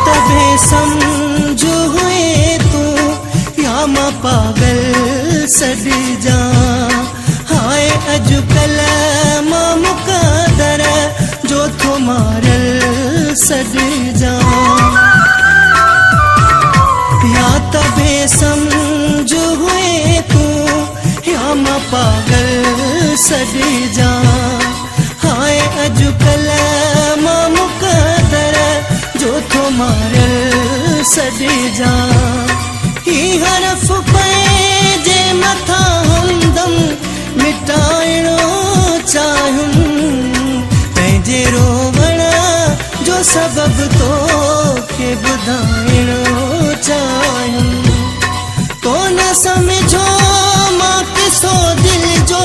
त बेसमझ हुए तू या मां पागल सॾिजां हाय अॼुकल्ह मां मुक़दर जो थो मारल सॾिजां या त बेसमझ हुए तू या मां पागल सॾिजां हाय अॼुकल्ह मां मुक़दर जो थो मारल सॾिजां ही हरफ पंहिंजे मथां हमदम मिटाइणो चाहियूं पंहिंजे रोवण जो सबबु तोखे ॿुधाइणो चाहियूं तो न सम्झो मां किसो दिल जो